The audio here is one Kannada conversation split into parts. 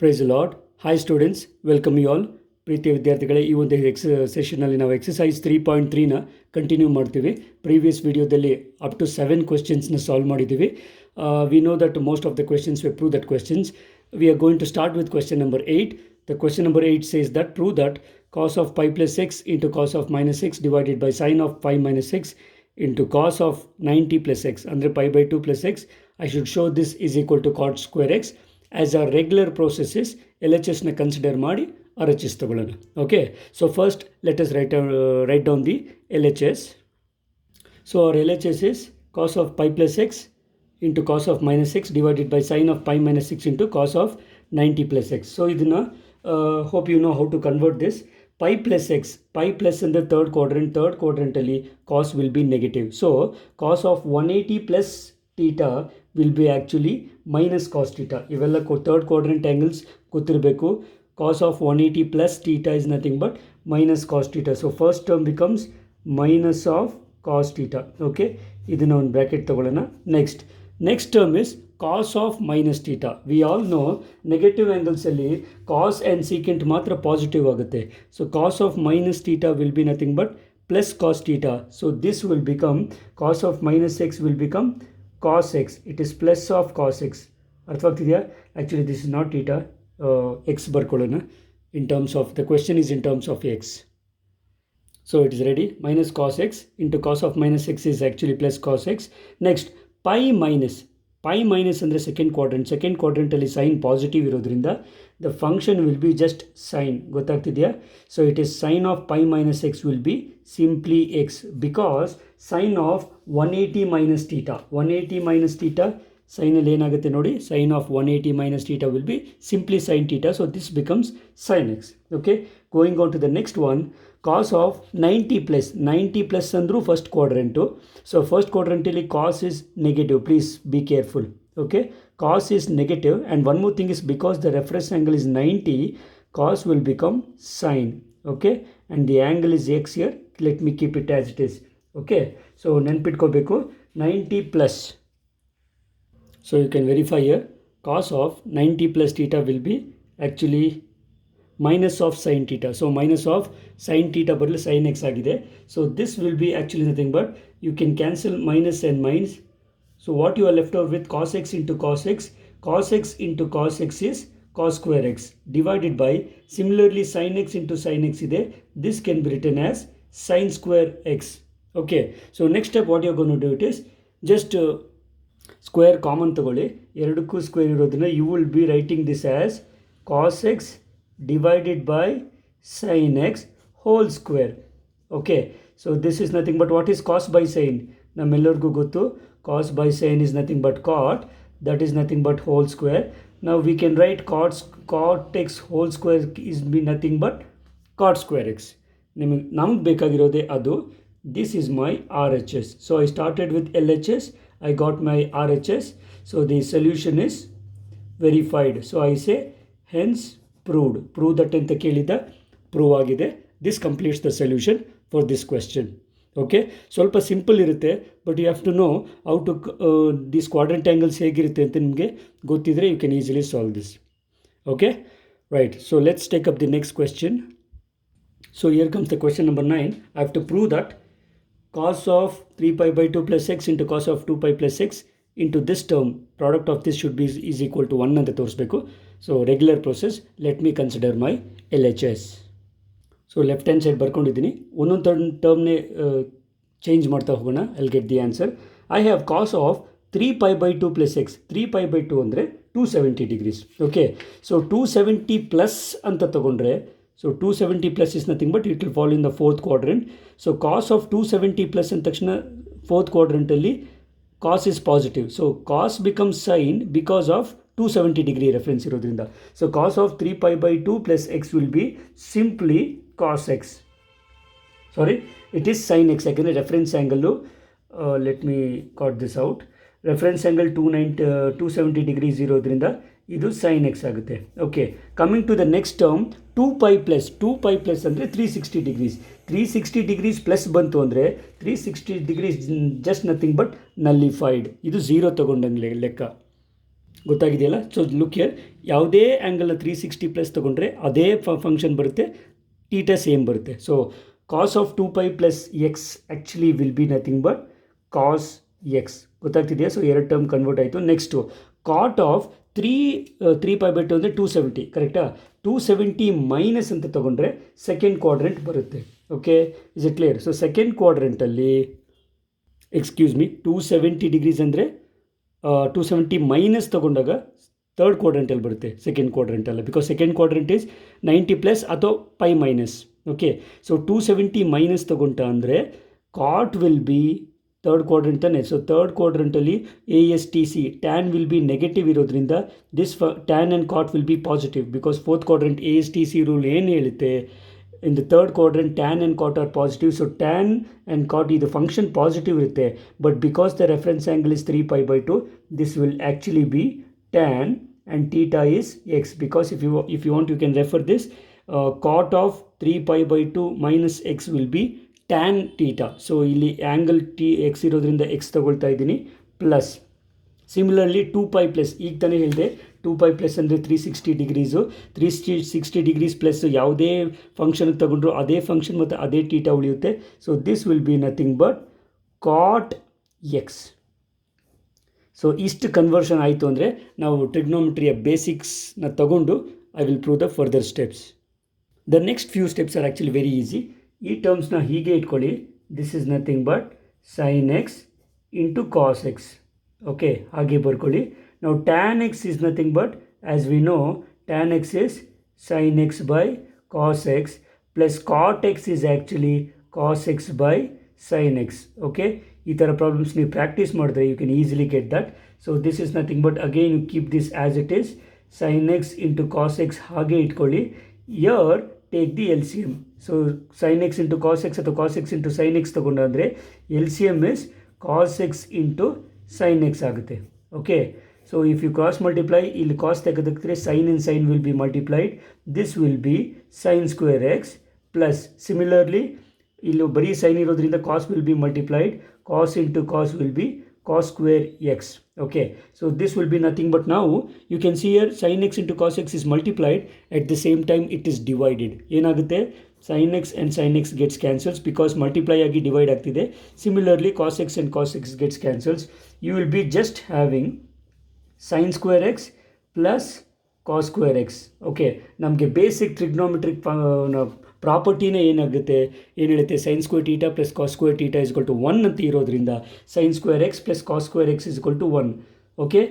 Price lord. Hi students, welcome you all. ಪ್ರೀತಿಯ ವಿದ್ಯಾರ್ಥಿಗಳೇ, ಈ ಒಂದು ಸೆಷನಲ್ಲಿ ನಾವು ಎಕ್ಸಸೈಸ್ 3.3ನ ಕಂಟಿನ್ಯೂ ಮಾಡ್ತೀವಿ. ಪ್ರೀವಿಯಸ್ ವಿಡಿಯೋದಲ್ಲಿ ಅಪ್ ಟು 7 ಕ್ವೆಶ್ಚನ್ಸ್ನ ಸಾಲ್ವ್ ಮಾಡಿದ್ದೀವಿ. We know that most of the questions we prove that questions. We are going to start with question number 8. The question number 8 says that prove that cos of pi plus 6 into cos of minus 6 divided by sin of pi minus 6 into cos of 90 plus x under pi by 2 plus x. I should show this is equal to cot square x. As our regular processes, LHS na consider ಮಾಡಿ RHS ತಗೊಳ್ಳೋಣ. Okay, so first let us write down the LHS. So our LHS is cos of pi plus x into cos of minus 6 divided by sin of pi minus 6 into cos of 90 plus x. So ಇದನ್ನ hope you know how to convert this. Pi plus x, pi plus in the third quadrant ಅಲ್ಲಿ cos will be negative. So cos of 180 plus theta will be actually minus cos theta. ಇವೆಲ್ಲ third quadrant angles ಗೊತ್ತಿರಬೇಕು. Cos of 180 plus theta is nothing but minus cos theta. So first term becomes minus of cos theta. Okay, ಇದನ್ನ ಒಂದು ಬ್ರಾಕೆಟ್ ತಗೊಳ್ಳೋಣ. Next term is cos of minus theta. We all know negative angles ಅಲ್ಲಿ cos and secant ಮಾತ್ರ ಪಾಸಿಟಿವ್ ಆಗುತ್ತೆ. So cos of minus theta will be nothing but plus cos theta. So this will become cos of minus x will become cos x. It is plus of cos x. ಅರ್ಥವಾಗ್ತಿದೆಯಾ? Actually this is not theta. X ಬರ್ಕೊಳ್ಳೋಣ. In terms of the question is in terms of x. So it is ready. Minus cos x into cos of minus x is actually plus cos x. Next, pi minus ಅಂದರೆ ಸೆಕೆಂಡ್ ಕ್ವಾಡ್ರೆಂಟಲ್ಲಿ ಸೈನ್ ಪಾಸಿಟಿವ್ ಇರೋದ್ರಿಂದ the function will be just sine. ಗೊತ್ತಾಗ್ತಿದೆಯಾ? So it is sine of pi minus x will be simply x because sine of 180 minus theta ಸೈನಲ್ಲಿ ಏನಾಗುತ್ತೆ ನೋಡಿ, sine of 180 minus theta will be simply sine theta. So this becomes sine x. Okay, going on to the next one. cos of 90 plus ಅಂದರೂ ಫಸ್ಟ್ ಕ್ವಾಡ್ರೆಂಟು. ಸೊ ಫಸ್ಟ್ ಕ್ವಾಡ್ರೆಂಟಲ್ಲಿ cos is negative. Please be careful. Okay, cos is negative and one more thing is because the reference angle is 90, cos will become sine. Okay, and the angle is x here. Let me keep it as it is. Okay, so ನೆನ್ಪಿಟ್ಕೋಬೇಕು 90 plus. So you can verify here cos of 90 plus theta will be actually minus of sin theta. So minus of sin theta ಬದಲು sin x ಆಗಿದೆ. So this will be actually nothing but you can cancel minus and minus. So what you are left over with cos x into cos x. Cos x into cos x is cos square x divided by similarly sin x into sin x ಇದೆ. This can be written as sin square x. Okay, so next step what you are going to do it is just square common ತಗೊಳ್ಳಿ. ಎರಡಕ್ಕೂ ಸ್ಕ್ವೇರ್ ಇರೋದನ್ನ you will be writing this as cos x divided by sin x whole square. Okay, so this is nothing but what is cos by sin? ನಮ್ಮೆಲ್ಲರಿಗೂ ಗೊತ್ತು cos by sin is nothing but cot, that is nothing but whole square. Now we can write cot x whole square is be nothing but cot square x. ನಮಗೆ ಬೇಕಾಗಿರೋದೇ ಅದು. This is my RHS. So I started with LHS, I got my RHS. So the solution is verified. So I say hence prove that ಅಂತ ಕೇಳಿದ ಪ್ರೂವ್ ಆಗಿದೆ. This completes the solution for this question. Okay, ಸ್ವಲ್ಪ ಸಿಂಪಲ್ ಇರುತ್ತೆ but you have to know how to this quadrant angles ಹೇಗಿರುತ್ತೆ ಅಂತ ನಿಮಗೆ ಗೊತ್ತಿದ್ರೆ you can easily solve this. Okay, right. So let's take up the next question. So here comes the question number 9. I have to prove that cos of 3 pi by 2 plus x into cos of 2 pi plus x into this term, product of this should be is equal to 1 ಅಂತ ತೋರಿಸ್ಬೇಕು. So regular process. Let me consider my LHS. So left hand side ಬರ್ಕೊಂಡಿದ್ದೀನಿ. ಒಂದೊಂದು ಟರ್ಮ್ನೇ ಚೇಂಜ್ ಮಾಡ್ತಾ ಹೋಗೋಣ. I'll get the answer. I have cos of 3 pi by 2 plus x. 3 pi by 2 ಅಂದರೆ 270 ಡಿಗ್ರೀಸ್. ಓಕೆ, ಸೊ 270 ಪ್ಲಸ್ ಅಂತ ತಗೊಂಡ್ರೆ, so 270 plus is nothing but it will fall in the fourth quadrant. So cos of 270 plus ಅಂದ ತಕ್ಷಣ ಫೋರ್ತ್ ಕ್ವಾಡ್ರೆಂಟಲ್ಲಿ cos is positive. So cos becomes sine because of 270 degree reference ಇರೋದ್ರಿಂದ. So cos of 3 pi by 2 plus x will be simply cos x. Sorry, it is sine x. ಯಾಕೆಂದರೆ reference angle let me cut this out. Reference angle 270 degrees ಇರೋದ್ರಿಂದ ಇದು ಸೈನ್ ಎಕ್ಸ್ ಆಗುತ್ತೆ. Okay, coming to the next term 2 pi plus ಅಂದರೆ 360 ಡಿಗ್ರೀಸ್. 360 ಡಿಗ್ರೀಸ್ ಪ್ಲಸ್ ಬಂತು ಅಂದರೆ 360 degrees just nothing but nullified. ಇದು ಝೀರೋ ತೊಗೊಂಡಂಗೆ ಲೆಕ್ಕ. ಗೊತ್ತಾಗಿದೆಯಲ್ಲ? ಸೊ ಲುಕ್ ಹಿಯರ್, ಯಾವುದೇ ಆ್ಯಂಗಲ್ನ 360 ಪ್ಲಸ್ ತೊಗೊಂಡ್ರೆ ಅದೇ ಫಂಕ್ಷನ್ ಬರುತ್ತೆ, ಟೀಟಾ ಸೇಮ್ ಬರುತ್ತೆ. So cos of 2π plus x actually will be nothing but cos x. ಗೊತ್ತಾಗ್ತಿದೆಯಾ? ಸೊ ಎರಡು ಟರ್ಮ್ ಕನ್ವರ್ಟ್ ಆಯಿತು. ನೆಕ್ಸ್ಟು ಕಾಟ್ ಆಫ್ 3π/2 ಅಂದರೆ 270, ಕರೆಕ್ಟಾ? 270 ಮೈನಸ್ ಅಂತ ತೊಗೊಂಡ್ರೆ ಸೆಕೆಂಡ್ ಕ್ವಾಡ್ರೆಂಟ್ ಬರುತ್ತೆ. Okay, is it clear? So second ಕ್ವಾಡ್ರೆಂಟಲ್ಲಿ 270 ಡಿಗ್ರೀಸ್ ಅಂದರೆ 270 ಮೈನಸ್ ತೊಗೊಂಡಾಗ ಥರ್ಡ್ ಕ್ವಾಡ್ರೆಂಟಲ್ಲಿ ಬರುತ್ತೆ, ಸೆಕೆಂಡ್ ಕ್ವಾಡ್ರೆಂಟಲ್ಲ. Because second quadrant is 90 plus ಅಥವಾ π ಮೈನಸ್. ಓಕೆ, ಸೊ 270 ಮೈನಸ್ ತೊಗೊಂಡ ಅಂದರೆ cot will be third quadrant ತಾನೆ. ಸೊ ಥರ್ಡ್ ಕ್ವಾಡ್ರೆಂಟಲ್ಲಿ ASTC tan will be negative ಇರೋದ್ರಿಂದ this tan and cot will be positive. Because fourth quadrant ASTC rule ಏನು ಹೇಳುತ್ತೆ, in the third quadrant tan and cot are positive, so tan and cot the function positive irutte, but because the reference angle is 3π/2, this will actually be tan and theta is x. Because if you want, you can refer this, cot of 3π/2 minus x will be tan theta. So illi angle t x irodrinda x tagolta idini plus. Similarly 2π plus, ಈಗ ತಾನೇ ಹೇಳಿದೆ 2π ಪ್ಲಸ್ ಅಂದರೆ 360 ಡಿಗ್ರೀಸು. 360 ಡಿಗ್ರೀಸ್ ಪ್ಲಸ್ ಯಾವುದೇ ಫಂಕ್ಷನ್ಗೆ ತಗೊಂಡ್ರು ಅದೇ ಫಂಕ್ಷನ್ ಮತ್ತು ಅದೇ ಟೀಟಾ ಉಳಿಯುತ್ತೆ. So this will be nothing but cot x. So ಇಷ್ಟು ಕನ್ವರ್ಷನ್ ಆಯಿತು ಅಂದರೆ ನಾವು ಟ್ರಿಗ್ನೋಮೆಟ್ರಿಯ ಬೇಸಿಕ್ಸ್ನ ತಗೊಂಡು I will prove the further steps. The next few steps are actually very easy. ಈ ಟರ್ಮ್ಸ್ನ ಹೀಗೆ ಇಟ್ಕೊಳ್ಳಿ. This is nothing but sine x into cos x. Okay, ಹಾಗೆ ಬರ್ಕೊಳ್ಳಿ. ನಾವು tan x is nothing but, as we know, tan x is sine x by cos x plus cot x is actually cos x by sine x. Okay, ಈ ಥರ ಪ್ರಾಬ್ಲಮ್ಸ್ ನೀವು ಪ್ರಾಕ್ಟೀಸ್ ಮಾಡಿದ್ರೆ you can easily get that. So this is nothing but again you keep this as it is, sine x into cos x ಹಾಗೆ ಇಟ್ಕೊಳ್ಳಿ. You're take the LCM. So sine x into cos x ಅಥವಾ cos x into sine x ತೊಗೊಂಡ್ರೆ LCM is cos x into sine x ಆಗುತ್ತೆ. Okay, so if you cross multiply, ಇಲ್ಲಿ ಕಾಸ್ ತೆಗೆದುಕ್ಕಿದ್ರೆ sine in sine will be multiplied, this will be sine square x plus. Similarly ಇಲ್ಲಿ ಬರೀ ಸೈನ್ ಇರೋದ್ರಿಂದ cos will be multiplied, cos into cos will be cos square x. Okay, so this will be nothing but ನಾವು you can see here sine x into cos x is multiplied, at the same time it is divided. ಏನಾಗುತ್ತೆ, sin x and sin x gets cancels because multiply ಆಗಿ ಡಿವೈಡ್ ಆಗ್ತಿದೆ. Similarly cos x and cos x gets cancels. You will be just having sin square x plus cos square x. Okay, ನಮಗೆ ಬೇಸಿಕ್ ಟ್ರಿಗ್ನೋಮೆಟ್ರಿಕ್ ಪ್ರಾಪರ್ಟಿನೇ ಏನು ಹೇಳುತ್ತೆ, sine square theta plus cos square theta is equal to 1 ಅಂತ ಇರೋದ್ರಿಂದ sine square x plus cos square x is equal to 1. Okay,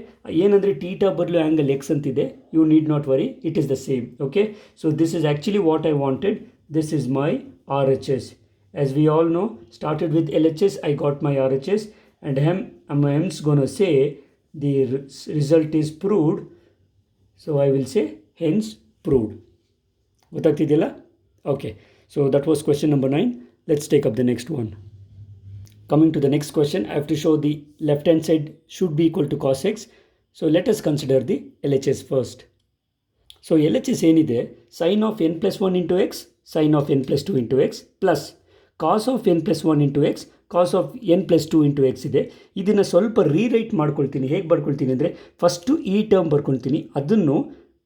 ಏನಂದರೆ ಟೀಟಾ ಬದಲು ಆ್ಯಂಗಲ್ ಎಕ್ಸ್ ಅಂತಿದೆ. You need not worry, it is the same. Okay, so this is actually what I wanted. This is my RHS. As we all know, started with LHS, I got my RHS, and I'm hence going to say the result is proved. So I will say hence proved. ಗೊತ್ತಾಗ್ತಿದೆಯಲ್ಲ? Okay, so that was question number 9. Let's take up the next one. Coming to the next question, I have to show the left hand side should be equal to cos x. So let us consider the LHS first. So LHS ಏನಿದೆ, sin of n plus 1 into x, sin of n plus 2 into x plus cos of n plus 1 into x, cos of n plus 2 into x ಇದೆ. ಇದನ್ನು ಸ್ವಲ್ಪ ರೀರೈಟ್ ಮಾಡ್ಕೊಳ್ತೀನಿ. ಹೇಗೆ ಬರ್ಕೊಳ್ತೀನಿ ಅಂದರೆ, ಫಸ್ಟು ಈ ಟರ್ಮ್ ಬರ್ಕೊಳ್ತೀನಿ, ಅದನ್ನು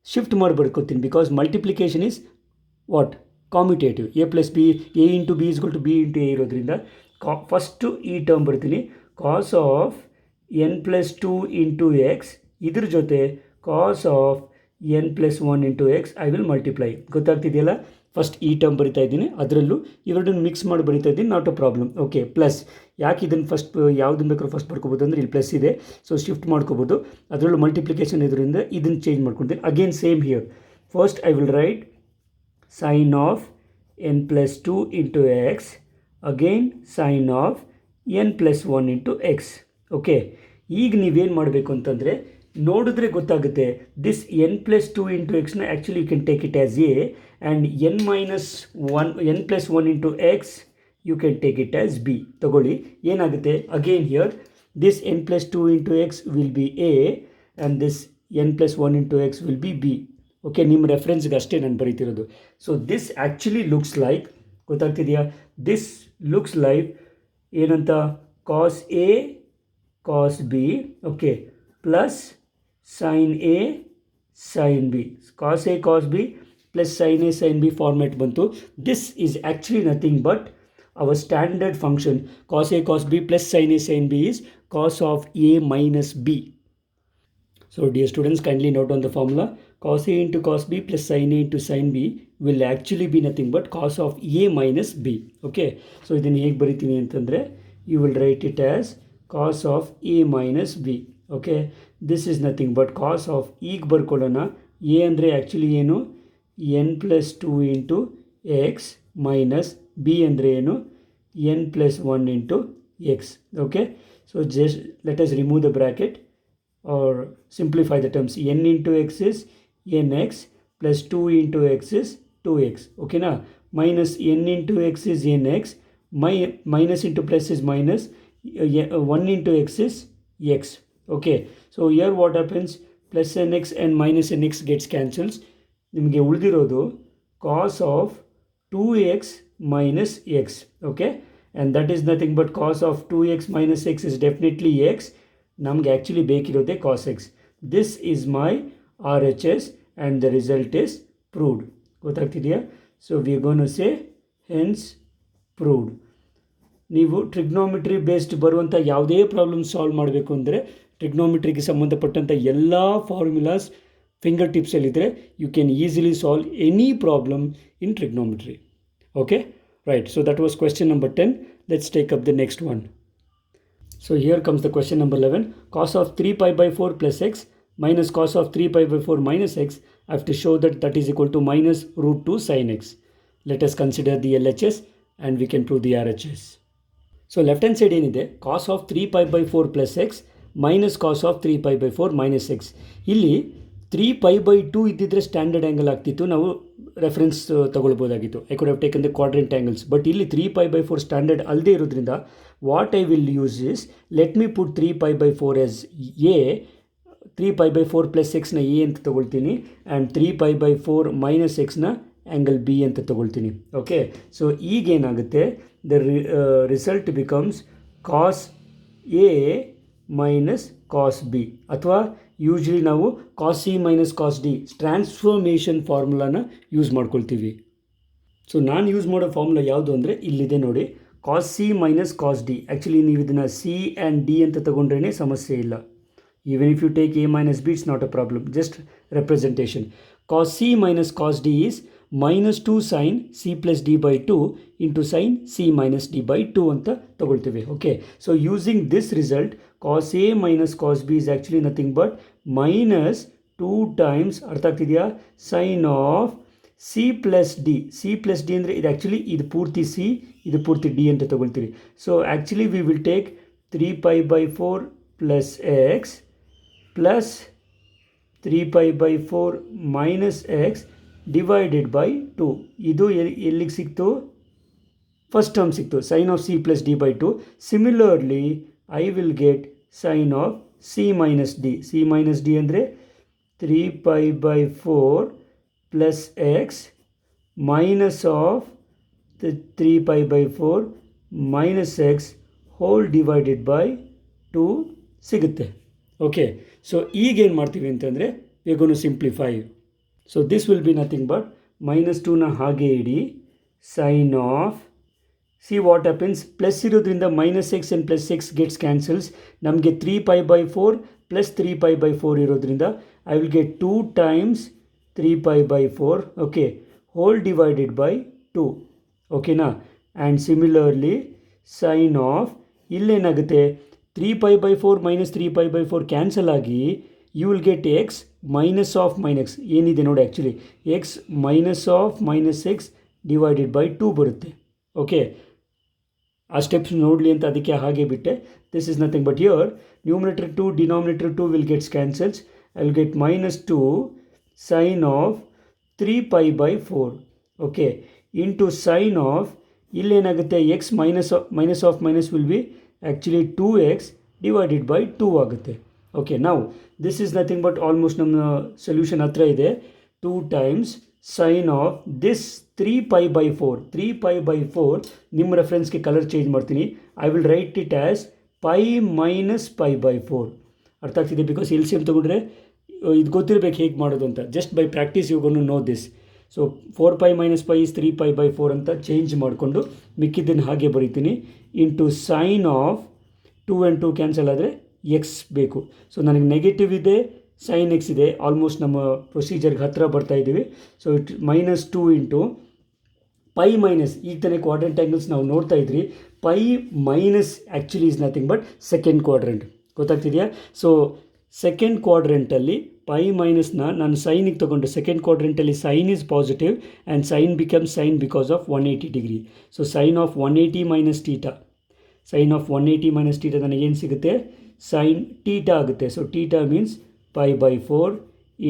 ಶಿಫ್ಟ್ ಮಾಡಿ ಬರ್ಕೊಳ್ತೀನಿ. Because multiplication is what, commutative. a plus b, a into b ಇಸ್ಗಳು ಟು ಬಿ ಇಂಟು ಎ ಇರೋದ್ರಿಂದ ಫಸ್ಟು ಈ ಟರ್ಮ್ ಬರ್ತೀನಿ, cos of n plus 2 into x, ಇದ್ರ ಜೊತೆ cos of n plus 1 into x I will multiply. ಗೊತ್ತಾಗ್ತಿದೆಯಲ್ಲ? ಫಸ್ಟ್ ಈ ಟರ್ಮ್ ಬರಿತಾ ಇದ್ದೀನಿ, ಅದರಲ್ಲೂ ಇವೆರಡನ್ನು ಮಿಕ್ಸ್ ಮಾಡಿ ಬರಿತಾ ಇದ್ದೀನಿ, not a problem. Okay, plus ಯಾಕೆ ಇದನ್ನು ಫಸ್ಟ್ ಯಾವುದನ್ನು ಬೇಕಾದ್ರೂ ಫಸ್ಟ್ ಬರ್ಕೋಬೋದು ಅಂದರೆ ಇಲ್ಲಿ ಪ್ಲಸ್ ಇದೆ, ಸೊ ಶಿಫ್ಟ್ ಮಾಡ್ಕೋಬೋದು. ಅದರಲ್ಲೂ ಮಲ್ಟಿಪ್ಲಿಕೇಶನ್ ಇದರಿಂದ ಇದನ್ನು ಚೇಂಜ್ ಮಾಡ್ಕೊತೀನಿ. Again same here, first I will write sine of n plus 2 into x, again sine of n plus 1 into x. Okay, ಈಗ ನೀವೇನು ಮಾಡಬೇಕು ಅಂತಂದರೆ, ನೋಡಿದ್ರೆ ಗೊತ್ತಾಗುತ್ತೆ, ದಿಸ್ n ಪ್ಲಸ್ 2 ಇಂಟು ಎಕ್ಸ್ನ actually you can take it as a, and n plus 1 into x you can take it as b. ತಗೊಳ್ಳಿ, ಏನಾಗುತ್ತೆ, again here this n plus 2 into x will B A and this n plus 1 into x will be b. Okay, ನಿಮ್ಮ ರೆಫರೆನ್ಸ್ಗೆ ಅಷ್ಟೇ ನಾನು ಬರೀತಿರೋದು. So this actually looks like, ಗೊತ್ತಾಗ್ತಿದೆಯಾ, ದಿಸ್ ಲುಕ್ಸ್ ಲೈಕ್ ಏನಂತ, cos a cos b, okay, plus sin A sin B, cos A cos B plus sin A sin B format ಬಂತು. This is actually nothing but our standard function cos A cos B plus sin A sin B is cos of A minus B. So dear students, kindly note on the formula. Cos A into cos B plus sin A into sin B will actually be nothing but cos of A minus B. Okay, so ಇದನ್ನು ಹೇಗೆ ಬರಿತೀನಿ ಅಂತಂದರೆ, you will write it as cos of A minus B. Okay, this is nothing but cos of ಈಗ ಬರ್ಕೊಳ್ಳೋಣ. A ಅಂದರೆ ಆ್ಯಕ್ಚುಲಿ ಏನು, n plus 2 into x minus b ಅಂದರೆ ಏನು, n plus 1 into x. Okay, so just let us remove the bracket or simplify the terms. N into x is nx plus 2 into x is 2x. Okay na, minus n into x is nx, minus into plus is minus, 1 into x is x. Okay, so here what happens, plus nx and minus nx gets cancels. ನಿಮಗೆ ಉಳಿದಿರೋದು cos of 2x minus x. Okay, and that is nothing but cos of 2x minus x is definitely x. ನಮಗೆ actually ಬೇಕಿರೋದೇ cos x. This is my RHS and the result is proved. ಗೊತ್ತಾಗ್ತಿದೆಯಾ? So we gonna say hence proved. ನೀವು ಟ್ರಿಗ್ನೋಮೆಟ್ರಿ ಬೇಸ್ಡ್ ಬರುವಂಥ ಯಾವುದೇ ಪ್ರಾಬ್ಲಮ್ ಸಾಲ್ವ್ ಮಾಡಬೇಕು ಅಂದರೆ ಟ್ರಿಗ್ನೋಮೆಟ್ರಿಗೆ ಸಂಬಂಧಪಟ್ಟಂಥ ಎಲ್ಲ ಫಾರ್ಮುಲಾಸ್ ಫಿಂಗರ್ ಟಿಪ್ಸಲ್ಲಿದ್ದರೆ you can easily solve any problem in trigonometry. Okay, right. So that was question number 10. Let's take up the next one. So here comes the question number 11. Cos of 3 pi by 4 plus x minus cos of 3 pi by 4 minus x. I have to show that that is equal to minus root 2 sin x. Let us consider the LHS and we can prove the RHS. So left hand side ಏನಿದೆ, cos of 3 pi by 4 plus x minus cos of 3 pi by 4 minus x. ಇಲ್ಲಿ 3 pi by 2 ಇದ್ದಿದ್ರೆ ಸ್ಟ್ಯಾಂಡರ್ಡ್ ಆ್ಯಂಗಲ್ ಆಗ್ತಿತ್ತು, ನಾವು ರೆಫರೆನ್ಸ್ ತಗೊಳ್ಬೋದಾಗಿತ್ತು. I could have taken the quadrant angles. But ಇಲ್ಲಿ 3 pi by 4 ಸ್ಟ್ಯಾಂಡರ್ಡ್ ಅಲ್ಲದೆ ಇರೋದ್ರಿಂದ what I will use is, let me put 3 pi by 4 as a, 3 pi by 4 plus ಎಕ್ಸ್ನ ಎ ಅಂತ ತೊಗೊಳ್ತೀನಿ, ಆ್ಯಂಡ್ 3 pi by 4 ಮೈನಸ್ ಎಕ್ಸ್ನ ಆ್ಯಂಗಲ್ ಬಿ ಅಂತ ತೊಗೊಳ್ತೀನಿ. ಓಕೆ, ಸೊ ಈಗೇನಾಗುತ್ತೆ, the result becomes cos a minus cos b, ಅಥವಾ ಯೂಶ್ವಲಿ ನಾವು ಕಾಸ್ c minus cos d transformation ಫಾರ್ಮುಲಾನ ಯೂಸ್ ಮಾಡ್ಕೊಳ್ತೀವಿ. ಸೊ ನಾನು ಯೂಸ್ ಮಾಡೋ ಫಾರ್ಮುಲಾ ಯಾವುದು ಅಂದರೆ ಇಲ್ಲಿದೆ ನೋಡಿ, cos c minus cos d. Actually ನೀವು ಇದನ್ನು ಸಿ ಆ್ಯಂಡ್ ಡಿ ಅಂತ ತೊಗೊಂಡ್ರೇ ಸಮಸ್ಯೆ ಇಲ್ಲ. Even if you take a minus b it's not a problem, just representation. Cos c minus cos d is minus 2 sin c plus d by 2 into sin c minus d by 2 ಅಂತ ತಗೊಳ್ತೀವಿ. Okay, so using this result cos a minus cos b is actually nothing but minus 2 times, ಅರ್ಥ ಆಗ್ತಿದೆಯಾ, sin of c plus d. c plus d ಅಂದರೆ ಇದು ಆ್ಯಕ್ಚುಲಿ ಇದು ಪೂರ್ತಿ c, ಇದು ಪೂರ್ತಿ d ಅಂತ ತಗೊಳ್ತೀರಿ. So actually we will take 3 pi by 4 plus x plus 3 pi by 4 minus x divided by 2. ಇದು ಎಲ್ಲಿಗೆ ಸಿಕ್ತು, ಫಸ್ಟ್ ಟರ್ಮ್ ಸಿಕ್ತು, sine of c plus d by 2. Similarly I will get sine of c minus d. C minus d ಅಂದರೆ 3 pi by 4 plus x minus of 3 pi by 4 minus x whole divided by 2 ಸಿಗುತ್ತೆ. ಓಕೆ, ಸೊ ಈಗೇನು ಮಾಡ್ತೀವಿ ಅಂತಂದರೆ we are gonna to simplify. So this will be nothing but minus 2ನ ಹಾಗೆ ಇಡಿ, sine of c what happens, plus ಇರೋದ್ರಿಂದ minus x and plus x gets cancels. ನಮಗೆ 3 pi by 4 plus 3 pi by 4 ಇರೋದ್ರಿಂದ I will get 2 times 3 pi by 4. Okay, whole divided by 2. ಓಕೆನಾ, ಆ್ಯಂಡ್ ಸಿಮಿಲರ್ಲಿ ಸೈನ್ ಆಫ್ ಇಲ್ಲೇನಾಗುತ್ತೆ, 3 pi by 4 minus 3 pi by 4 cancel ಆಗಿ you will get x minus of minus ಏನಿದೆ ನೋಡಿ, actually x minus of minus X divided by 2 ಬರುತ್ತೆ. ಓಕೆ, ಆ ಸ್ಟೆಪ್ಸ್ ನೋಡಲಿ ಅಂತ ಅದಕ್ಕೆ ಹಾಗೆ ಬಿಟ್ಟೆ. This is nothing but here numerator 2 denominator 2 will gets cancels. I will get minus 2 sin of 3 pi by 4. Okay, into sine of ಇಲ್ಲೇನಾಗುತ್ತೆ, x minus of minus will be actually 2x divided by 2 ಆಗುತ್ತೆ. ಓಕೆ, ನಾವು this is nothing but almost ನಮ್ಮ ಸೊಲ್ಯೂಷನ್ ಹತ್ರ ಇದೆ. 2 times sine of this 3 pi by 4. 3 pi by 4 ನಿಮ್ಮ ರೆಫರೆನ್ಸ್ಗೆ ಕಲರ್ ಚೇಂಜ್ ಮಾಡ್ತೀನಿ. I will write it as pi minus pi by 4. ಅರ್ಥ ಆಗ್ತಿದೆ, ಬಿಕಾಸ್ ಎಲ್ ಸಿ ಎಮ್ ತೊಗೊಂಡ್ರೆ ಇದು ಗೊತ್ತಿರಬೇಕು ಹೇಗೆ ಮಾಡೋದು ಅಂತ. Just by practice you going to know this. So 4π - π is 3π/4 ಅಂತ ಚೇಂಜ್ ಮಾಡಿಕೊಂಡು ಮಿಕ್ಕಿದ್ದನ್ನು ಹಾಗೆ ಬರೀತೀನಿ. Into sine of 2 and 2 cancel ಆದರೆ ಎಕ್ಸ್ ಬೇಕು. ಸೊ ನನಗೆ ನೆಗೆಟಿವ್ ಇದೆ, ಸೈನ್ ಎಕ್ಸ್ ಇದೆ, ಆಲ್ಮೋಸ್ಟ್ ನಮ್ಮ ಪ್ರೊಸೀಜರ್ಗೆ ಹತ್ತಿರ ಬರ್ತಾ ಇದ್ದೀವಿ. So it -2 into pi minus, ಈಗ ತಾನೇ ಕ್ವಾಡ್ರೆಂಟ್ ಆ್ಯಂಗಲ್ಸ್ ನಾವು ನೋಡ್ತಾ ಇದ್ರಿ. Pi minus actually is nothing but second quadrant. ಗೊತ್ತಾಗ್ತಿದೆಯಾ? ಸೊ ಸೆಕೆಂಡ್ ಕ್ವಾಡ್ರೆಂಟಲ್ಲಿ ಪೈ ಮೈನಸ್ನ ನಾನು ಸೈನಿಗೆ ತೊಗೊಂಡು, ಸೆಕೆಂಡ್ ಕ್ವಾಡ್ರೆಂಟಲ್ಲಿ sine is positive and sine become sine because of 180 degree. So sine of 180 minus theta, sine of 180 minus theta ನನಗೇನು ಸಿಗುತ್ತೆ? ಸೈನ್ ಟೀಟಾ ಆಗುತ್ತೆ. So theta means π/4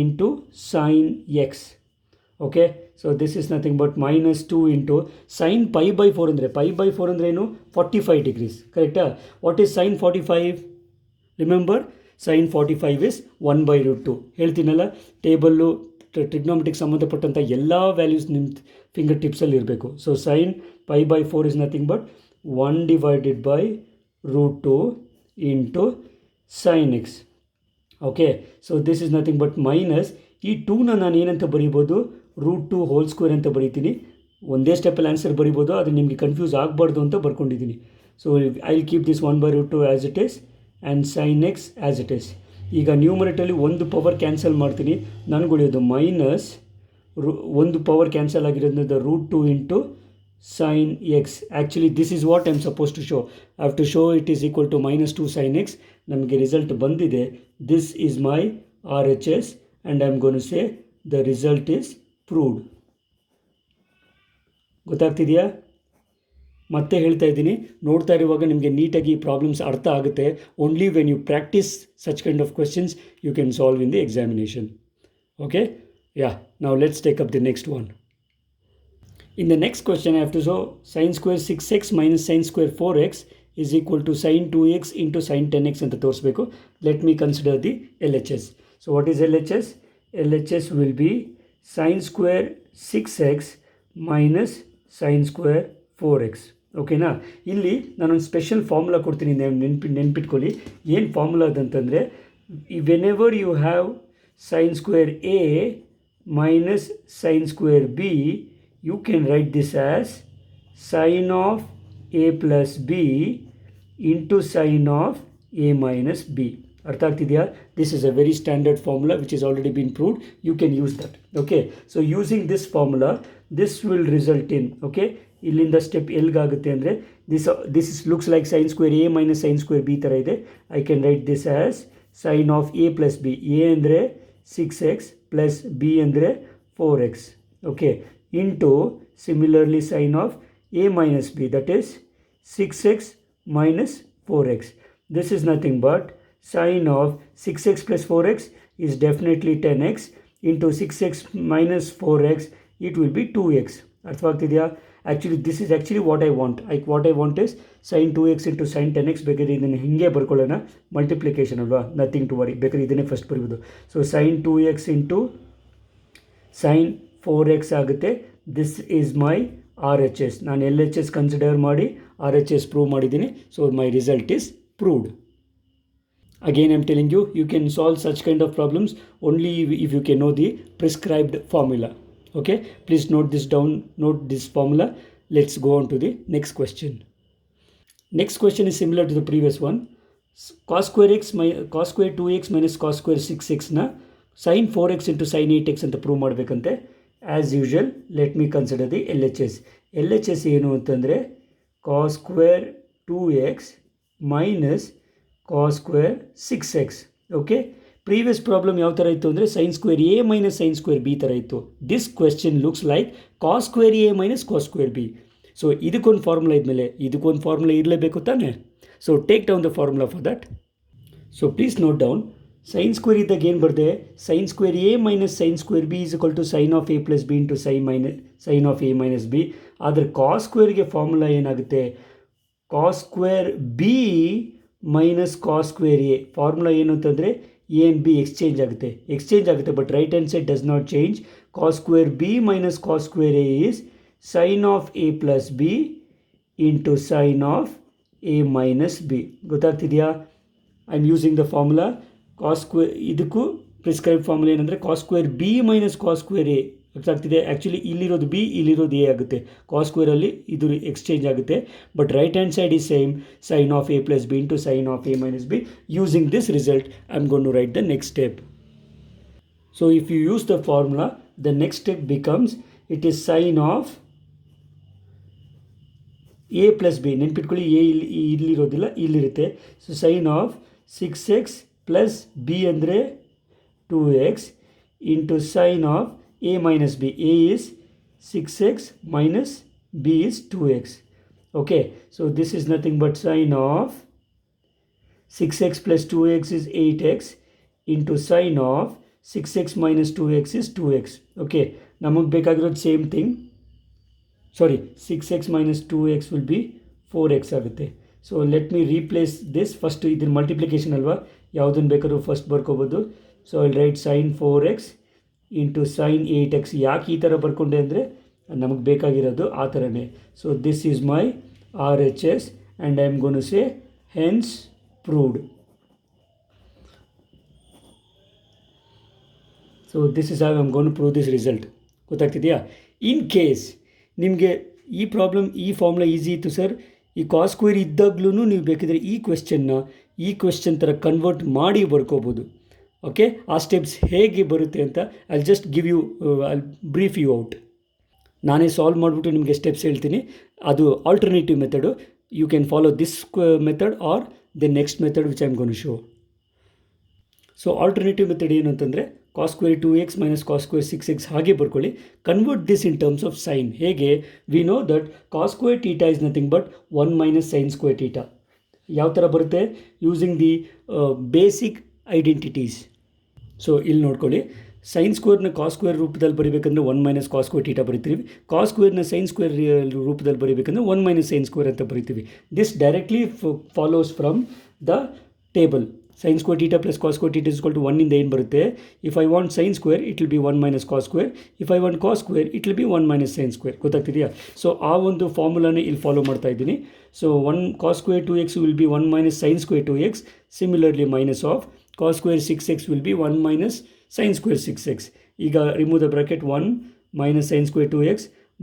into sine x. Okay, so this is nothing but -2 into sine π/4 ಅಂದರೆ, π/4 ಅಂದರೆ ಏನು? 45 ಡಿಗ್ರೀಸ್. ಕರೆಕ್ಟಾ? What is sine 45? Remember, sine 45 is 1/√2. ಹೇಳ್ತೀನಲ್ಲ, ಟೇಬಲ್ಲು ಟ್ರಿಗ್ನೋಮೆಟ್ರಿಕ್ ಸಂಬಂಧಪಟ್ಟಂಥ ಎಲ್ಲ ವ್ಯಾಲ್ಯೂಸ್ ನಿಮ್ಮ ಫಿಂಗರ್ ಟಿಪ್ಸಲ್ಲಿ ಇರಬೇಕು. So sine π/4 is nothing but 1/√2 into sine x. Okay, so this is nothing but minus ಈ 2ನ ನಾನು ಏನಂತ ಬರೀಬೋದು? √2² ಅಂತ ಬರೀತೀನಿ. ಒಂದೇ ಸ್ಟೆಪ್ಪಲ್ಲಿ ಆನ್ಸರ್ ಬರೀಬೋದು, ಅದು ನಿಮಗೆ ಕನ್ಫ್ಯೂಸ್ ಆಗಬಾರ್ದು ಅಂತ ಬರ್ಕೊಂಡಿದ್ದೀನಿ. So I will keep this 1/√2 as it is and sine x as it is. ಈಗ ನ್ಯೂಮರೇಟಲ್ಲಿ ಒಂದು ಪವರ್ ಕ್ಯಾನ್ಸಲ್ ಮಾಡ್ತೀನಿ, ನನಗೆ ಉಳಿಯೋದು ಮೈನಸ್ ಒಂದು ಪವರ್ ಕ್ಯಾನ್ಸಲ್ ಆಗಿರೋದ್ರಿಂದ √2 into sine x. Actually this is what I am suppose to show. I have to show it is equal to -2 sine x. ನಮಗೆ ರಿಸಲ್ಟ್ ಬಂದಿದೆ. This is my RHS and I am gonna to say the result is proved. ಗೊತ್ತಾಗ್ತಿದೆಯಾ? ಮತ್ತೆ ಹೇಳ್ತಾ ಇದ್ದೀನಿ, ನೋಡ್ತಾ ಇರುವಾಗ ನಿಮಗೆ ನೀಟಾಗಿ ಪ್ರಾಬ್ಲಮ್ಸ್ ಅರ್ಥ ಆಗುತ್ತೆ. Only when you practise such kind of questions you can solve in the examination. Okay, yeah, now let's take up the next one. In the next question, I have to show sin square 6x minus sin square 4x is equal to sin 2x into sin 10x ಅಂತ ತೋರಿಸಬೇಕು. Let me consider the LHS. So what is LHS? LHS will be sin square 6x minus sin square 4x. ಓಕೆನಾ? ಇಲ್ಲಿ ನಾನೊಂದು ಸ್ಪೆಷಲ್ ಫಾರ್ಮುಲಾ ಕೊಡ್ತೀನಿ, ನೆನ್ಪಿಟ್ಕೊಳ್ಳಿ. ಏನು ಫಾರ್ಮುಲಾ ಅದಂತಂದರೆ, whenever you have sin square a minus sin square b, you can write this as sin of a plus b into sin of a minus b. ಅರ್ಥ ಆಗ್ತಿದೆಯಾ? This is a very standard formula which is already been proved. You can use that. Okay, so using this formula this will result in, okay, ಇಲ್ಲಿಂದ ಸ್ಟೆಪ್ ಎಲ್ಗಾಗುತ್ತೆ ಅಂದರೆ this looks like sine square A minus sine square b ಥರ ಇದೆ. I can write this as sine of a plus b. A ಅಂದರೆ 6x ಪ್ಲಸ್ ಬಿ ಅಂದರೆ 4x. Okay, into similarly sin of a minus b, that is 6x minus 4x. This is nothing but sin of 6x plus 4x is definitely 10x into 6x minus 4x, it will be 2x. ಅರ್ಥವಾಗ್ತಿದೆಯಾ? Actually this is actually what I want. What I want is sin 2x into sin 10x. ಬೇಕಾದ್ರೆ ಇದನ್ನು ಹೀಗೆ ಬರ್ಕೊಳ್ಳೋಣ, ಮಲ್ಟಿಪ್ಲಿಕೇಶನ್ ಅಲ್ವಾ, ನಥಿಂಗ್ ಟು ವರಿ. ಬೇಕಾದ್ರೆ ಇದನ್ನೇ ಫಸ್ಟ್ ಬರೀಬೋದು. So sin 2x into sin 4x ಆಗುತ್ತೆ. This is my RHS. ನಾನು LHS ಕನ್ಸಿಡರ್ ಮಾಡಿ RHS ಪ್ರೂವ್ ಮಾಡಿದ್ದೀನಿ. So my result is proved. Again I am telling you, you can solve such kind of problems only if you can know the prescribed formula. Okay, please note this down, note this formula. Let's go on to the next question. Next question is similar to the previous one. Cos square 2x minus cos square 6x na sin 4x into sin 8x ಅಂತ ಪ್ರೂವ್ ಮಾಡಬೇಕಂತೆ. As usual let me consider the LHS. LHS ಏನು ಅಂತಂದರೆ cos square 2x minus cos square 6x. Okay, previous problem ಯಾವ ಥರ ಇತ್ತು ಅಂದರೆ sin square a minus sin square b ಥರ ಇತ್ತು. This question looks like cos square a minus cos square b. So ಇದಕ್ಕೊಂದು ಫಾರ್ಮುಲಾ ಇದ್ಮೇಲೆ ಇದಕ್ಕೊಂದು ಫಾರ್ಮುಲಾ ಇರಲೇಬೇಕು ತಾನೆ. So take down the formula for that. So please note down. Sine square ಇದ್ದಾಗ ಏನು ಬರ್ತದೆ? Sine square A minus sine square B is equal to sine of A plus B into sine of A minus B. ಆದರೆ ಕಾಸ್ ಸ್ಕ್ವೇರ್ಗೆ ಫಾರ್ಮುಲಾ ಏನಾಗುತ್ತೆ? Cos square B minus cos square a. Formula ಏನು ಅಂತಂದರೆ ಎ ಆ್ಯಂಡ್ ಬಿ ಎಕ್ಸ್ಚೇಂಜ್ ಆಗುತ್ತೆ, but right hand side does not change. Cos square B minus cos square a is sine of A plus B into sine of A minus b. ಗೊತ್ತಾಗ್ತಿದೆಯಾ? I am using the formula cos square, ಇದಕ್ಕೂ ಪ್ರಿಸ್ಕ್ರೈಬ್ ಫಾರ್ಮುಲಾ ಏನಂದರೆ cos square B minus cos square a ಗೊತ್ತಾಗ್ತಿದೆ. ಆ್ಯಕ್ಚುಲಿ ಇಲ್ಲಿರೋದು ಬಿ, ಇಲ್ಲಿರೋದು ಎ ಆಗುತ್ತೆ. ಕಾಸ್ ಸ್ಕ್ವೇರಲ್ಲಿ ಇದು ಎಕ್ಸ್ಚೇಂಜ್ ಆಗುತ್ತೆ. But right hand side is same, sine of A plus B into sine of A minus B. Using this result I am gonna to write the next step. So if you use the formula, the next step becomes, it is sin of a plus b. ನೆನ್ಪಿಟ್ಕೊಳ್ಳಿ, ಎ ಇಲ್ಲಿರೋದಿಲ್ಲ, ಇಲ್ಲಿರುತ್ತೆ. So sine of 6x plus b ಅಂದರೆ 2x into sine of a minus b. a is 6x minus b is 2x. Okay, so this is nothing but sin of 6x plus 2x is 8x into sin of 6x minus 2x is 2x. Okay, ನಮಗೆ ಬೇಕಾಗಿರೋದು same thing. Sorry, 6x minus 2x will be 4x ಆಗುತ್ತೆ. So let me replace this. First ಇದನ್ನ ಮಲ್ಟಿಪ್ಲಿಕೇಶನ್ ಅಲ್ವಾ, ಯಾವುದನ್ನು ಬೇಕಾದ್ರೂ ಫಸ್ಟ್ ಬರ್ಕೋಬೋದು. So I write sine 4x into sine 8x. ಯಾಕೆ ಈ ಥರ ಬರ್ಕೊಂಡೆ ಅಂದರೆ ನಮಗೆ ಬೇಕಾಗಿರೋದು ಆ ಥರನೇ. So this is my RHS and I am gonna to say hence proved. So this is how I am gonna to prove this result. ಗೊತ್ತಾಗ್ತಿದೆಯಾ? ಇನ್ ಕೇಸ್ ನಿಮಗೆ ಈ ಪ್ರಾಬ್ಲಮ್, ಈ ಫಾರ್ಮುಲಾ ಈಸಿ ಇತ್ತು ಸರ್, ಈ ಕಾಸ್ ಸ್ಕ್ವೇರ್ ಇದ್ದಾಗಲೂ ನೀವು ಬೇಕಿದ್ರೆ ಈ ಕ್ವೆಶ್ಚನ್ ಥರ ಕನ್ವರ್ಟ್ ಮಾಡಿ ಬರ್ಕೋಬೋದು. ಓಕೆ, ಆ ಸ್ಟೆಪ್ಸ್ ಹೇಗೆ ಬರುತ್ತೆ ಅಂತ I just give you, I brief you out. ನಾನೇ ಸಾಲ್ವ್ ಮಾಡಿಬಿಟ್ಟು ನಿಮಗೆ ಸ್ಟೆಪ್ಸ್ ಹೇಳ್ತೀನಿ. ಅದು alternative method. You can follow this method or the next method which I am gonna to show. So alternative method ಏನು ಅಂತಂದರೆ cos square 2x minus cos square 6x ಹಾಗೆ ಬರ್ಕೊಳ್ಳಿ. Convert this in terms of sine. ಹೇಗೆ? We know that cos square theta is nothing but 1 minus sine square theta. ಯಾವ ಥರ ಬರುತ್ತೆ? Using the basic identities. So ಇಲ್ಲಿ ನೋಡ್ಕೊಳ್ಳಿ, ಸೈನ್ ಸ್ಕ್ವೇರ್ನ ಕಾಸ್ ಸ್ಕ್ವೇರ್ ರೂಪದಲ್ಲಿ ಬರೀಬೇಕಂದ್ರೆ 1 ಮೈನಸ್ ಕಾಸ್ ಸ್ಕ್ವೇರ್ ಟೀಟಾ ಬರಿತೀವಿ. ಕಾಸ್ ಸ್ಕ್ವೇರ್ನ ಸೈನ್ ಸ್ಕ್ವೇರ್ ರೂಪದಲ್ಲಿ ಬರೀಬೇಕಂದ್ರೆ 1 ಮೈನಸ್ ಸೈನ್ ಸ್ಕ್ವೇರ್ ಅಂತ ಬರಿತೀವಿ. This directly follows from the table. Sine square theta plus cos square theta is equal to 1 ಇಂದ ಏನು ಬರುತ್ತೆ? If I want sine square it will be 1 minus cos square. If I want cos square it will be 1 minus sine square. ಗೊತ್ತಾಗ್ತಿದೆಯಾ? ಸೊ ಆ ಒಂದು ಫಾರ್ಮುಲಾನೇ ಇಲ್ಲಿ ಫಾಲೋ ಮಾಡ್ತಾ ಇದ್ದೀನಿ. So 1 cos square 2x will be 1 minus sine square 2x. Similarly minus of cos square 6x will be 1 minus sine square 6x. ಈಗ remove the bracket, 1 minus sine square 2x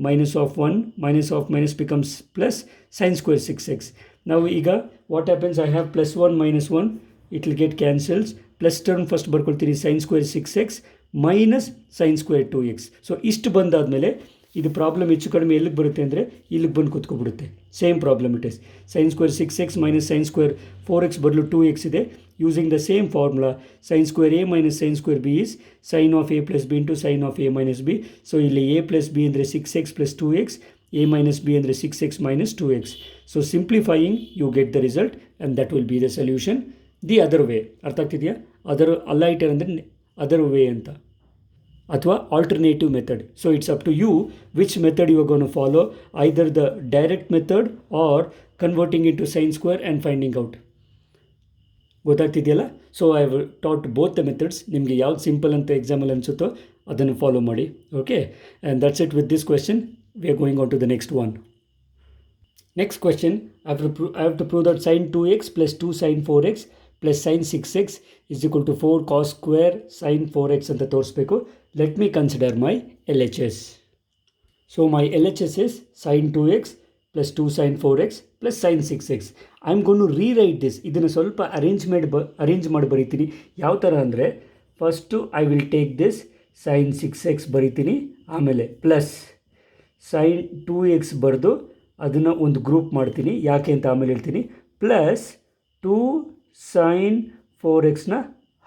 minus of 1 minus of minus becomes plus sin square 6x. Now ಈಗ what happens? I have plus 1 minus 1, it will get cancels. Plus term first ಬರ್ಕೊಳ್ತೀನಿ, sin square 6x minus sin square 2x. So ಇಷ್ಟು ಬಂದಾದಮೇಲೆ ಇದು ಪ್ರಾಬ್ಲಮ್ ಹೆಚ್ಚು ಕಡಿಮೆ ಎಲ್ಲಿಗೆ ಬರುತ್ತೆ ಅಂದರೆ ಇಲ್ಲಿಗೆ ಬಂದು ಕೂತ್ಕೊಬಿಡುತ್ತೆ. Same problem it is. Sine square 6x minus sine square 4x ಬದಲು 2x ಇದೆ. Using the same formula, sine square a minus sine square b is sine of a plus B into sine of a minus b. So ಇಲ್ಲಿ a ಪ್ಲಸ್ ಬಿ ಅಂದರೆ 6x plus 2x, a minus b ಅಂದರೆ 6x minus 2x. So simplifying you get the result and that will be the solution the other way. ಅರ್ಥ ಆಗ್ತಿದೆಯಾ? ಅದರ್ ಅಲೈಟರ್ ಅಂದರೆ ಅದರ್ ವೇ ಅಂತ, ಅಥವಾ alternative method. So it's up to you which method you are gonna to follow, either the direct method or converting in to sine square and finding out. ಗೊತ್ತಾಗ್ತಿದೆಯಲ್ಲ? So I have taught both the methods. ನಿಮಗೆ ಯಾವ್ದು ಸಿಂಪಲ್ ಅಂತ ಎಕ್ಸಾಮಲ್ಲಿ ಅನಿಸುತ್ತೋ ಅದನ್ನು ಫಾಲೋ ಮಾಡಿ. Okay, and that's it with this question. We are going on to the next one. Next question, I have to prove that sine 2x plus 2 sine 4x plus sine 6x is equal to 4 cos square sine 4x ಅಂತ ತೋರಿಸ್ಬೇಕು. Let me consider my LHS. So my LHS is sin 2x plus 2 sin 4x plus sin 6x. I am gonna to rewrite this. ಇದನ್ನು ಸ್ವಲ್ಪ ಅರೇಂಜ್ ಮಾಡಿ ಬರೀತೀನಿ. ಯಾವ ಥರ ಅಂದರೆ, first I will take this sine 6x ಬರೀತೀನಿ, ಆಮೇಲೆ ಪ್ಲಸ್ ಸೈನ್ 2x ಬರೆದು ಅದನ್ನು ಒಂದು ಗ್ರೂಪ್ ಮಾಡ್ತೀನಿ. ಯಾಕೆ ಅಂತ ಆಮೇಲೆ ಹೇಳ್ತೀನಿ. ಪ್ಲಸ್ 2 ಸೈನ್ 4xನ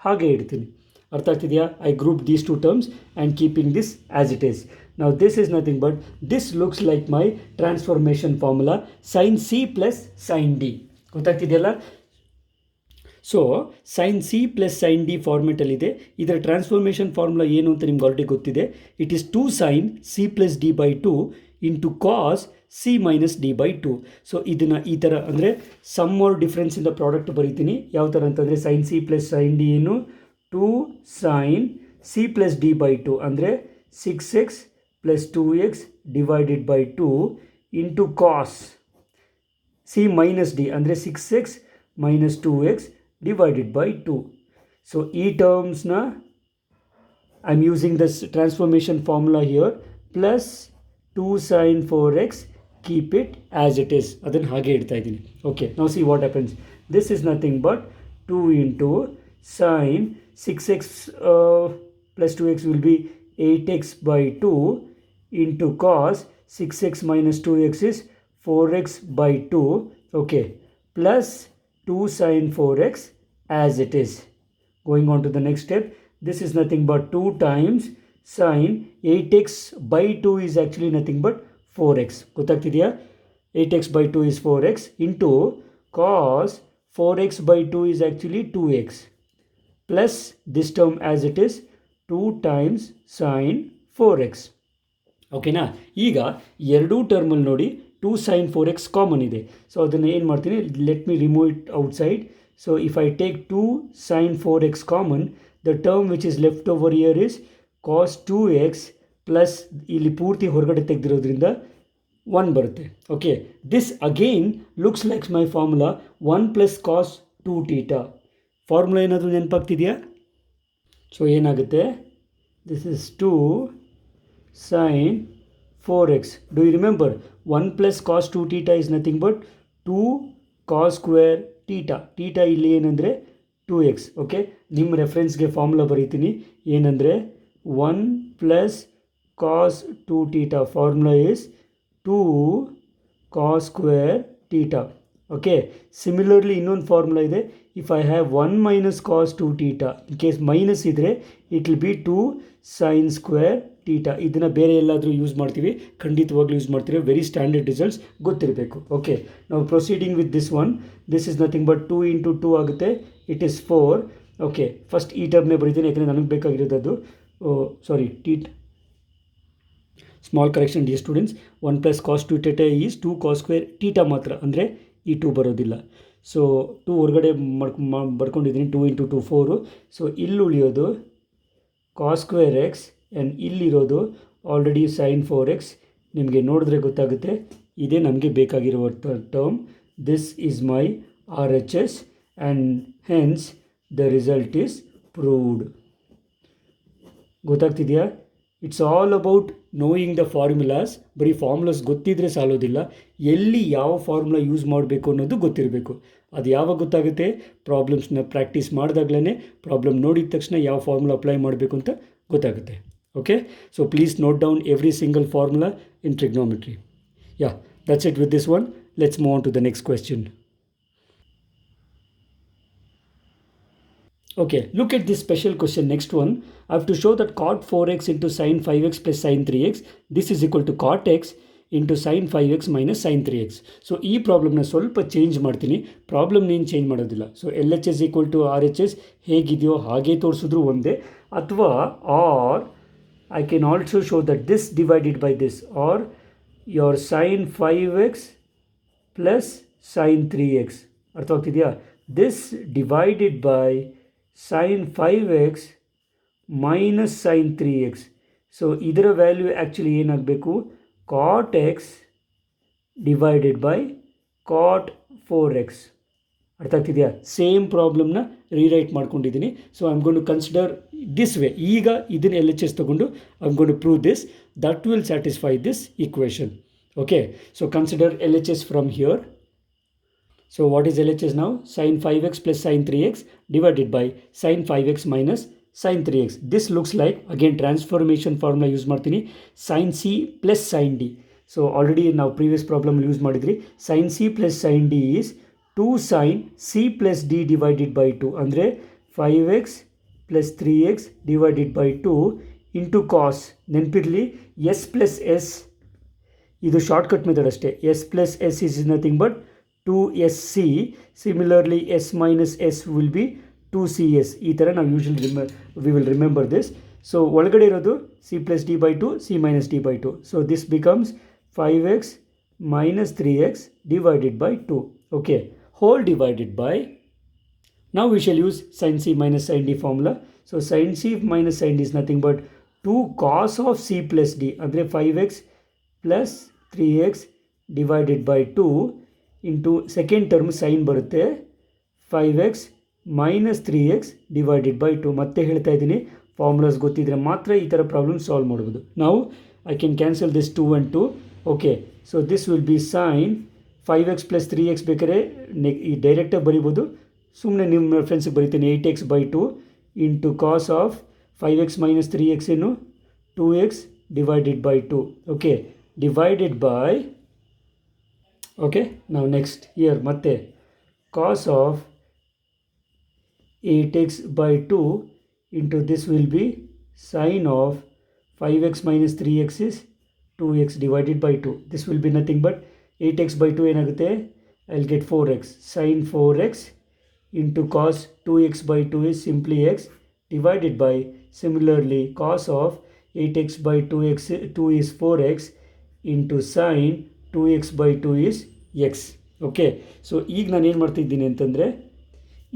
ಹಾಗೆ ಇಡ್ತೀನಿ. ಅರ್ಥ ಆಗ್ತಿದೆಯಾ? I group these two terms and keeping this as it is. Now this is nothing but, this looks like my transformation formula sin c plus sin d. ಗೊತ್ತಾಗ್ತಿದೆಯಲ್ಲ? ಸೊ sin c plus sin d ಫಾರ್ಮೆಟಲ್ಲಿದೆ. ಇದರ ಟ್ರಾನ್ಸ್ಫಾರ್ಮೇಷನ್ ಫಾರ್ಮುಲಾ ಏನು ಅಂತ ನಿಮ್ಗೆ ಆಲ್ರೆಡಿ ಗೊತ್ತಿದೆ. It is 2 sin c plus d by 2 into cos c minus d by 2. ಸೊ ಇದನ್ನು ಈ ಥರ ಅಂದರೆ ಸಮ್ ಆರ್ ಡಿಫ್ರೆನ್ಸ್ ಇಂದ ಪ್ರಾಡಕ್ಟ್ ಬರೀತೀನಿ. ಯಾವ ಥರ ಅಂತಂದರೆ sin c plus sin d ಏನು 2 sin c plus d by 2 ಅಂದರೆ 6x plus 2x divided by 2 into cos c minus d ಅಂದರೆ 6x minus 2x divided by 2. So ಈ ಟರ್ಮ್ಸ್ನ I'm using this transformation formula here, plus 2 sin 4x, keep it as it is. ಅದನ್ನು ಹಾಗೆ ಇಡ್ತಾ ಇದ್ದೀನಿ. Okay, now see what happens. This is nothing but 2 into sin 6x plus 2x will be 8x by 2 into cos 6x minus 2x is 4x by 2. Okay, plus 2 sin 4x as it is. Going on to the next step, this is nothing but 2 times sin 8x by 2 is actually nothing but 4x. ಗೊತ್ತಾಗ್ತಿದೆಯಾ? 8x by 2 is 4x into cos 4x by 2 is actually 2x, plus this term as it is 2 times sin 4x. ಓಕೆನಾ? ಈಗ ಎರಡೂ ಟರ್ಮಲ್ಲಿ ನೋಡಿ 2 sin 4x ಕಾಮನ್ ಇದೆ. ಸೊ ಅದನ್ನು ಏನು ಮಾಡ್ತೀನಿ, let me remove it outside. So if I take 2 sin 4x ಕಾಮನ್, the term which is left over here is cos 2x plus ಇಲ್ಲಿ ಪೂರ್ತಿ ಹೊರಗಡೆ ತೆಗೆದಿರೋದ್ರಿಂದ 1 ಬರುತ್ತೆ. Okay, this again looks likes my formula 1 plus cos 2 theta. Formula ಏನಾದರೂ ನೆನಪಾಗ್ತಿದೆಯಾ? ಸೊ ಏನಾಗುತ್ತೆ, this is 2 sin 4x. Do you remember 1 plus cos 2 theta is nothing but 2 cos square theta. theta ಇಲ್ಲಿ ಏನಂದರೆ 2x. ಓಕೆ, ನಿಮ್ಮ ರೆಫರೆನ್ಸ್ಗೆ ಫಾರ್ಮುಲಾ ಬರೀತೀನಿ. ಏನಂದರೆ 1 plus cos 2 theta formula is 2 cos square theta. Okay, similarly ಇನ್ನೊಂದು ಫಾರ್ಮುಲಾ ಇದೆ. If I have 1 minus cos 2 theta, in case minus ಇದ್ದರೆ it will be 2 sine square theta. ಇದನ್ನು ಬೇರೆ ಎಲ್ಲಾದರೂ ಯೂಸ್ ಮಾಡ್ತೀವಿ, ಖಂಡಿತವಾಗ್ಲೂ ಯೂಸ್ ಮಾಡ್ತೀವಿ. ವೆರಿ ಸ್ಟ್ಯಾಂಡರ್ಡ್ ರಿಸಲ್ಟ್ಸ್ ಗೊತ್ತಿರಬೇಕು. ಓಕೆ, ನಾವು proceeding with this one. This is nothing but 2 into 2 ಆಗುತ್ತೆ, ಇಟ್ ಈಸ್ 4. ಓಕೆ, ಫಸ್ಟ್ ಈ ಟರ್ಮ್ನೇ ಬರೀತೀನಿ ಯಾಕಂದರೆ ನನಗೆ ಬೇಕಾಗಿರೋದು sorry small correction dear students. 1 plus cos 2 theta is 2 cos square theta ಮಾತ್ರ, ಅಂದರೆ ಈ 2 ಬರೋದಿಲ್ಲ. ಸೊ 2 ಹೊರಗಡೆ ಬರ್ಕೊಂಡಿದ್ದೀನಿ. 2 ಇಂಟು 2 4. ಸೊ ಇಲ್ಲಿ ಉಳಿಯೋದು ಕಾಸ್ ಸ್ಕ್ವೇರ್ ಎಕ್ಸ್ ಆ್ಯಂಡ್ ಇಲ್ಲಿರೋದು ಆಲ್ರೆಡಿ ಸೈನ್ 4x. ನಿಮಗೆ ನೋಡಿದ್ರೆ ಗೊತ್ತಾಗುತ್ತೆ, ಇದೇ ನಮಗೆ ಬೇಕಾಗಿರುವ term. This is my RHS and hence the result is proved. ಗೊತ್ತಾಗ್ತಿದೆಯಾ? It's all about knowing the formulas. ಬರೀ ಫಾರ್ಮುಲಾಸ್ ಗೊತ್ತಿದ್ದರೆ ಸಾಲೋದಿಲ್ಲ, ಎಲ್ಲಿ ಯಾವ ಫಾರ್ಮುಲಾ ಯೂಸ್ ಮಾಡಬೇಕು ಅನ್ನೋದು ಗೊತ್ತಿರಬೇಕು. ಅದು ಯಾವಾಗ ಗೊತ್ತಾಗುತ್ತೆ? ಪ್ರಾಬ್ಲಮ್ಸ್ನ ಪ್ರಾಕ್ಟೀಸ್ ಮಾಡಿದಾಗಲೇ, ಪ್ರಾಬ್ಲಮ್ ನೋಡಿದ ತಕ್ಷಣ ಯಾವ ಫಾರ್ಮುಲಾ ಅಪ್ಲೈ ಮಾಡಬೇಕು ಅಂತ ಗೊತ್ತಾಗುತ್ತೆ. Okay, so please note down every single formula in trigonometry. Yeah, that's it with this one. Let's move on to the next question. Okay, look at this special question. Next one, I have to show that cot 4x into sin 5x plus sin 3x, this is equal to cot x into sin 5x minus sin 3x. So ಈ ಪ್ರಾಬ್ಲಮ್ನ ಸ್ವಲ್ಪ ಚೇಂಜ್ ಮಾಡ್ತೀನಿ, ಪ್ರಾಬ್ಲಮ್ನೇನು ಚೇಂಜ್ ಮಾಡೋದಿಲ್ಲ. So LHS equal to RHS ಹೇಗಿದೆಯೋ ಹಾಗೆ ತೋರಿಸಿದ್ರು ಒಂದೇ, ಅಥವಾ or I can also show that this divided by this, or your sin 5x plus sin 3x. ಅರ್ಥವಾಗ್ತಿದೆಯಾ? This divided by sin 5x minus sin 3x. So ಇದರ ವ್ಯಾಲ್ಯೂ ಆ್ಯಕ್ಚುಲಿ ಏನಾಗಬೇಕು? cot x divided by cot 4x. ಅರ್ಥ ಆಗ್ತಿದೆಯಾ? ಸೇಮ್ ಪ್ರಾಬ್ಲಮ್ನ ರೀರೈಟ್ ಮಾಡ್ಕೊಂಡಿದ್ದೀನಿ. So I am gonna to consider this way. ಈಗ ಇದನ್ನು LHS ತೊಗೊಂಡು I am gonna to prove this. That will satisfy this equation. Okay, so consider LHS from here. So what is LHS ನಾವು? sin 5x plus sin 3x divided by sin 5x minus sin 3x. This looks like, again transformation formula use ಮಾಡ್ತೀನಿ, sin C plus sin D. So already ನಾವು ಪ್ರೀವಿಯಸ್ ಪ್ರಾಬ್ಲಮ್ ಯೂಸ್ ಮಾಡಿದ್ರಿ. sin C plus sin D is 2 sin C plus D divided by 2, ಅಂದರೆ 5x plus 3x divided by 2 into cos. ನೆನಪಿರಲಿ, S plus S ಇದು ಶಾರ್ಟ್ಕಟ್ ಮೆಥಡ್ ಅಷ್ಟೇ. S plus S is nothing but 2SC. Similarly S minus S will be 2CS. ಈ ಥರ ನಾವು usually we will remember this. So ಒಳಗಡೆ ಇರೋದು C plus D by 2, C minus D by 2. So this becomes 5x minus 3x divided by 2. Okay, whole divided by, now we shall use sin C minus sin D formula. So sin C minus sin D is nothing but 2 cos of C plus D, ಅಂದರೆ 5x plus 3x divided by 2 into second term sine ಬರುತ್ತೆ 5x minus 3x divided by 2. ಮತ್ತೆ ಹೇಳ್ತಾ ಇದ್ದೀನಿ, ಫಾರ್ಮುಲಾಸ್ ಗೊತ್ತಿದ್ರೆ ಮಾತ್ರ ಈ ಥರ ಪ್ರಾಬ್ಲಮ್ ಸಾಲ್ವ್ ಮಾಡ್ಬೋದು. ನಾವು I can cancel this 2 and 2. Okay, so this will be sine 5x + 3x ಬೇಕಾದ್ರೆ ಈ ಡೈರೆಕ್ಟಾಗಿ ಬರಿಬೋದು. ಸುಮ್ಮನೆ ನಿಮ್ಮ ರೆಫರೆನ್ಸಿಗೆ ಬರಿತೀನಿ 8x/2 into cos of 5x - 3x ಏನು 2x /2. Okay, divided by, okay ನಾವು ನೆಕ್ಸ್ಟ್ ಇಯರ್ ಮತ್ತೆ ಕಾಸ್ of 8x/2 into this will be sine of 5x - 3x is 2x /2. This will be nothing but 8x/2 ಏನಾಗುತ್ತೆ, I'll get 4x. Sin 4x into cos 2x/2 is simply x divided by, similarly cos of 8x/2 is 4x into sin 2x/2 is x. Okay, so ಈಗ ನಾನು ಏನು ಮಾಡ್ತಿದ್ದೀನಿ ಅಂತಂದರೆ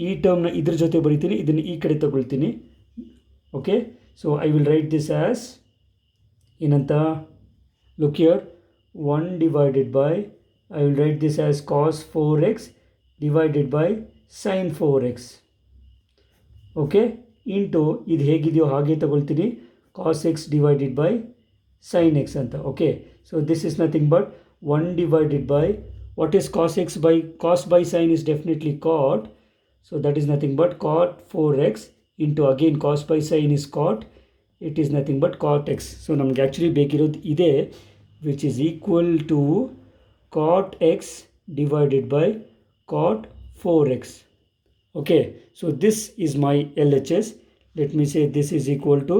ಈ ಟರ್ಮ್ನ ಇದ್ರ ಜೊತೆ ಬರಿತೀನಿ, ಇದನ್ನು ಈ ಕಡೆ ತಗೊಳ್ತೀನಿ. Okay, so I will right this as ಏನಂತ, look here 1 divided by, I will write this as cos 4x divided by sin 4x. Okay, into ಇದು ಹೇಗಿದೆಯೋ ಹಾಗೆ ತಗೊಳ್ತೀನಿ cos x divided by sin x ಅಂತ. Okay, so this is nothing but 1 divided by, what is cos x by cos by sin is definitely cot, so that is nothing but cot 4x into again cos by sin is cot, it is nothing but cot x. So ನಮ್ಗೆ ಆ್ಯಕ್ಚುಲಿ ಬೇಕಿರೋದು ಇದೆ, which is equal to cot x divided by cot 4x. Okay, so this is my LHS. Let me say this is equal to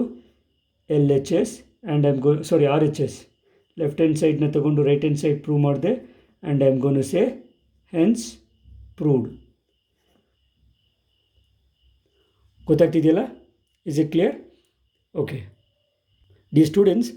LHS and I'm going, sorry, RHS. Left hand side na tagondu right hand side prove ಮಾಡಿದೆ and I'm going to say hence proved. ಗೊತ್ತಾಗ್ತಿದೆಯಲ್ಲ? Is it clear? Okay. Dear students,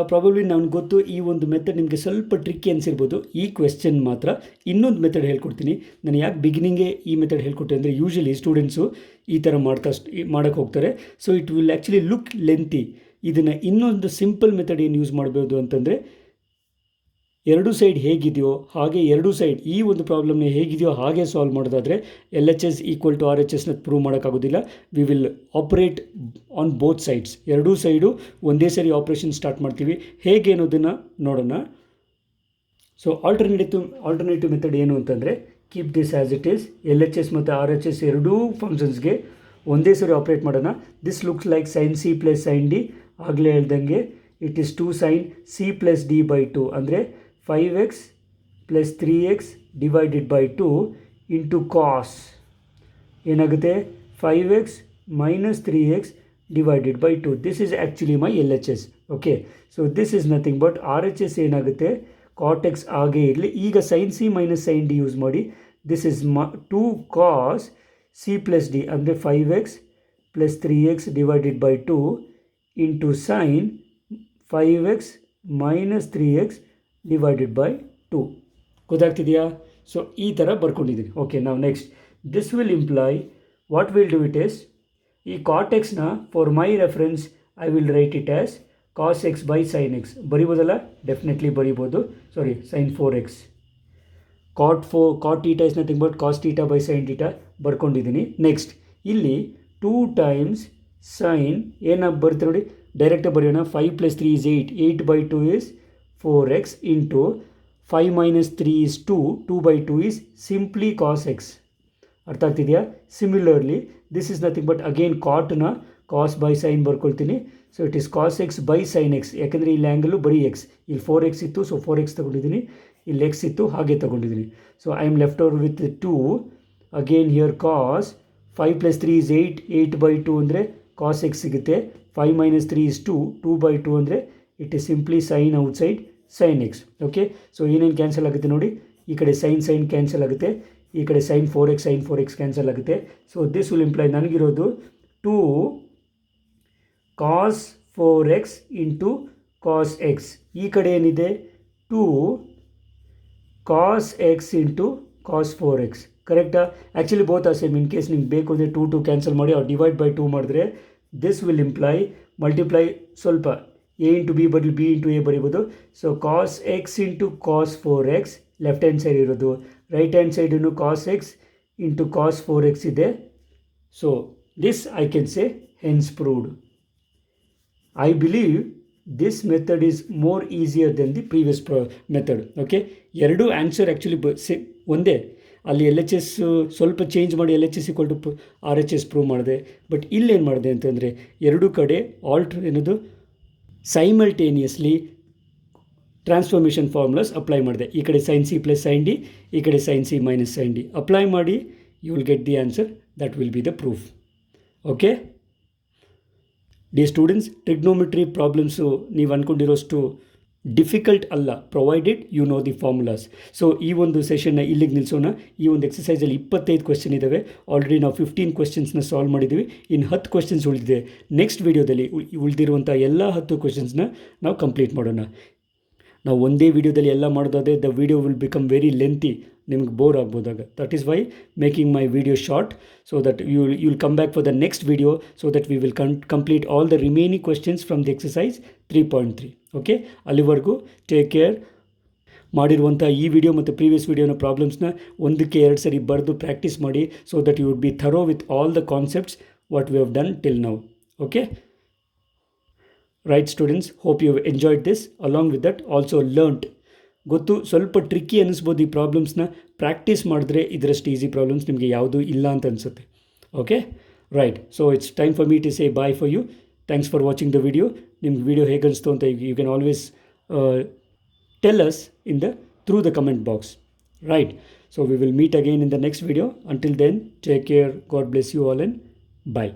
probably ನನಗೆ ಗೊತ್ತು ಈ ಒಂದು ಮೆಥಡ್ ನಿಮಗೆ ಸ್ವಲ್ಪ ಟ್ರಿಕ್ಕಿ ಅನಿಸಿರ್ಬೋದು. ಈ ಕ್ವೆಶ್ಚನ್ ಮಾತ್ರ ಇನ್ನೊಂದು ಮೆಥಡ್ ಹೇಳ್ಕೊಡ್ತೀನಿ. ನಾನು ಯಾಕೆ ಬಿಗಿನಿಂಗೇ ಈ ಮೆಥಡ್ ಹೇಳ್ಕೊಟ್ಟೆ ಅಂದರೆ ಯೂಶಲಿ ಸ್ಟೂಡೆಂಟ್ಸು ಈ ಥರ ಮಾಡೋಕ್ಕೆ ಹೋಗ್ತಾರೆ. So it will actually look lengthy. ಇದನ್ನು ಇನ್ನೊಂದು ಸಿಂಪಲ್ ಮೆಥಡ್ ಏನು ಯೂಸ್ ಮಾಡ್ಬೋದು ಅಂತಂದರೆ, ಎರಡು ಸೈಡ್ ಹೇಗಿದೆಯೋ ಹಾಗೆ ಎರಡು ಸೈಡ್ ಈ ಒಂದು ಪ್ರಾಬ್ಲಮ್ನ ಹೇಗಿದೆಯೋ ಹಾಗೆ ಸಾಲ್ವ್ ಮಾಡೋದಾದರೆ LHS ಈಕ್ವಲ್ ಟು RHSನ ಪ್ರೂವ್ ಮಾಡೋಕ್ಕಾಗೋದಿಲ್ಲ. We will operate on both sides. ಎರಡೂ ಸೈಡು ಒಂದೇ ಸರಿ ಆಪ್ರೇಷನ್ ಸ್ಟಾರ್ಟ್ ಮಾಡ್ತೀವಿ. ಹೇಗೆ ಅನ್ನೋದನ್ನು ನೋಡೋಣ. ಸೊ ಆಲ್ಟರ್ನೇಟಿವ್ ಮೆಥಡ್ ಏನು ಅಂತಂದರೆ, keep this as it is. LHS ಮತ್ತು RHS ಎರಡೂ ಫಂಕ್ಷನ್ಸ್ಗೆ ಒಂದೇ ಸರಿ ಆಪ್ರೇಟ್ ಮಾಡೋಣ. This looks like sin C + sin D. ಆಗಲೇ ಹೇಳ್ದಂಗೆ it is 2 sin C + D/2 ಅಂದರೆ 5x + 3x divided by 2 into cos ಏನಾಗುತ್ತೆ 5x - 3x divided by 2. This is actually my LHS. Okay, so this is nothing but RHS ಏನಾಗುತ್ತೆ cot x ಹಾಗೆ ಇರಲಿ. ಈಗ sin C - sin D use ಮಾಡಿ. This is 2 cos C + D ಅಂದರೆ 5x + 3x divided by 2 into sin 5x - 3x divided by 2. ಗೊತ್ತಾಗ್ತಿದೆಯಾ? ಸೊ ಈ ಥರ ಬರ್ಕೊಂಡಿದ್ದೀನಿ. ಓಕೆ, ನಾವು next this will imply, what will do it is, ಈ cot xನ for my reference I will write it as cos x by sin x. ಬರಿಬೋದಲ್ಲ? ಡೆಫಿನೆಟ್ಲಿ ಬರಿಬೋದು. Sorry, sin 4x. cot θ is nothing but cos θ by sin θ ಬರ್ಕೊಂಡಿದ್ದೀನಿ. ನೆಕ್ಸ್ಟ್ ಇಲ್ಲಿ 2 times sin ಏನಾಗಿ ಬರುತ್ತೆ ನೋಡಿ, ಡೈರೆಕ್ಟಾಗಿ ಬರೆಯೋಣ. 5 + 3 is 8. 8/2 is 4x into 5 - 3 is 2. 2/2 is simply cos x. ಅರ್ಥ ಆಗ್ತಿದೆಯಾ? Similarly this is nothing but again ಕಾಟ್ನ cos by sin ಬರ್ಕೊಳ್ತೀನಿ. So it is cos x by sin x. ಯಾಕೆಂದರೆ ಇಲ್ಲಿ ಆ್ಯಂಗಲು ಬರೀ x. ಇಲ್ಲಿ 4x ಇತ್ತು, ಸೊ 4x ತಗೊಂಡಿದ್ದೀನಿ. ಇಲ್ಲಿ x ಇತ್ತು, ಹಾಗೆ ತಗೊಂಡಿದ್ದೀನಿ. So I am left over with 2. Again here cos 5 + 3 is 8. 8/2 ಅಂದರೆ cos x ಸಿಗುತ್ತೆ. 5 - 3 is 2. 2/2 ಅಂದರೆ it is simply sin outside sin x. Okay, so ಏನೇನು ಕ್ಯಾನ್ಸಲ್ ಆಗುತ್ತೆ ನೋಡಿ, ಈ ಕಡೆ sin ಕ್ಯಾನ್ಸಲ್ ಆಗುತ್ತೆ, ಈ ಕಡೆ sin 4x ಕ್ಯಾನ್ಸಲ್ ಆಗುತ್ತೆ. ಸೊ ದಿಸ್ ವಿಲ್ ಇಂಪ್ಲೈ ನನಗಿರೋದು 2 cos 4x into cos x. ಈ ಕಡೆ ಏನಿದೆ 2 cos x into cos 4x. ಕರೆಕ್ಟಾ? Actually both are same. In case ನಿಮ್ಗೆ ಬೇಕು ಅಂದರೆ 2 ಕ್ಯಾನ್ಸಲ್ ಮಾಡಿ ಅವ್ರು ಡಿವೈಡ್ ಬೈ 2 ಮಾಡಿದ್ರೆ ದಿಸ್ ವಿಲ್ ಇಂಪ್ಲೈ ಮಲ್ಟಿಪ್ಲೈ ಸ್ವಲ್ಪ a into b ಬದಲು b into a ಬರೀಬೋದು. ಸೊ cos x into cos 4x left hand side ಇರೋದು, ರೈಟ್ ಹ್ಯಾಂಡ್ ಸೈಡನ್ನು cos x into cos 4x ಇದೆ. So this I can say hence proved. I believe this method is more easier than the previous method. Okay, ಎರಡೂ ಆನ್ಸರ್ ಆ್ಯಕ್ಚುಲಿ ಒಂದೇ. ಅಲ್ಲಿ ಎಲ್ ಎಚ್ ಎಸ್ ಸ್ವಲ್ಪ ಚೇಂಜ್ ಮಾಡಿ L H S equal to R H S prove ಮಾಡಿದೆ. ಬಟ್ ಇಲ್ಲೇನು ಮಾಡಿದೆ ಅಂತಂದರೆ ಎರಡೂ ಕಡೆ ಏನದು ಸೈಮಲ್ಟೇನಿಯಸ್ಲಿ ಟ್ರಾನ್ಸ್ಫಾರ್ಮೇಷನ್ ಫಾರ್ಮುಲಾಸ್ ಅಪ್ಲೈ ಮಾಡಿದೆ. ಈ ಕಡೆ sine c plus sine d, ಈ ಕಡೆ sine c minus sine d apply ಮಾಡಿ you will get the answer. That will be the proof. Okay dear students, trigonometry problems ನೀವು ಅಂದ್ಕೊಂಡಿರೋಷ್ಟು ಡಿಫಿಕಲ್ಟ್ ಅಲ್ಲ, provided you know the formulas. So ಈ ಒಂದು ಸೆಷನ್ನ ಇಲ್ಲಿಗೆ ನಿಲ್ಲಿಸೋಣ. ಈ ಒಂದು ಎಕ್ಸಸೈಸಲ್ಲಿ 25 ಕ್ವೆಶ್ಚನ್ ಇದ್ದಾವೆ. ಆಲ್ರೆಡಿ ನಾವು 15 ಕ್ವೆಶ್ಚನ್ಸ್ನ ಸಾಲ್ವ್ ಮಾಡಿದ್ದೀವಿ. ಇನ್ನು 10 ಕ್ವೆಶ್ಚನ್ಸ್ ಉಳಿದಿದೆ. ನೆಕ್ಸ್ಟ್ ವೀಡಿಯೋದಲ್ಲಿ ಉಳಿದಿರುವಂಥ ಎಲ್ಲ 10 ಕ್ವೆಶ್ಚನ್ಸ್ನ ನಾವು ಕಂಪ್ಲೀಟ್ ಮಾಡೋಣ. ನಾವು ಒಂದೇ ವೀಡಿಯೋದಲ್ಲಿ ಎಲ್ಲ ಮಾಡೋದಾದರೆ the video will become very lengthy, ನಿಮ್ಗೆ ಬೋರ್ ಆಗ್ಬೋದಾಗ. That is why making my video short, so that you will come back for the next video, so that we will complete all the remaining questions from the exercise 3.3. Okay, ಅಲ್ಲಿವರೆಗೂ ಟೇಕ್ ಕೇರ್. ಮಾಡಿರುವಂಥ ಈ ವಿಡಿಯೋ ಮತ್ತು ಪ್ರೀವಿಯಸ್ ವಿಡಿಯೋನ ಪ್ರಾಬ್ಲಮ್ಸ್ನ 1-2 ಸರಿ ಬರೆದು ಪ್ರಾಕ್ಟೀಸ್ ಮಾಡಿ, so that you would be thorough with all the concepts what we have done till now. Okay, right students, hope you have enjoyed this. Along with that also learned. ಗೊತ್ತು ಸ್ವಲ್ಪ ಟ್ರಿಕ್ಕಿ ಅನ್ನಿಸ್ಬೋದು ಈ ಪ್ರಾಬ್ಲಮ್ಸ್ನ, ಪ್ರಾಕ್ಟೀಸ್ ಮಾಡಿದ್ರೆ ಇದರಷ್ಟು ಈಸಿ ಪ್ರಾಬ್ಲಮ್ಸ್ ನಿಮಗೆ ಯಾವುದೂ ಇಲ್ಲ ಅಂತ ಅನಿಸುತ್ತೆ. Okay right, so it's time for me to say bye for you. Thanks for watching the video. ನಿಮ್ಗೆ ವಿಡಿಯೋ ಹೇಗೆ ಅನಿಸ್ತು ಅಂತ you can always tell us through the comment box. Right, so we will meet again in the next video. Until then, take care, God bless you all, and bye.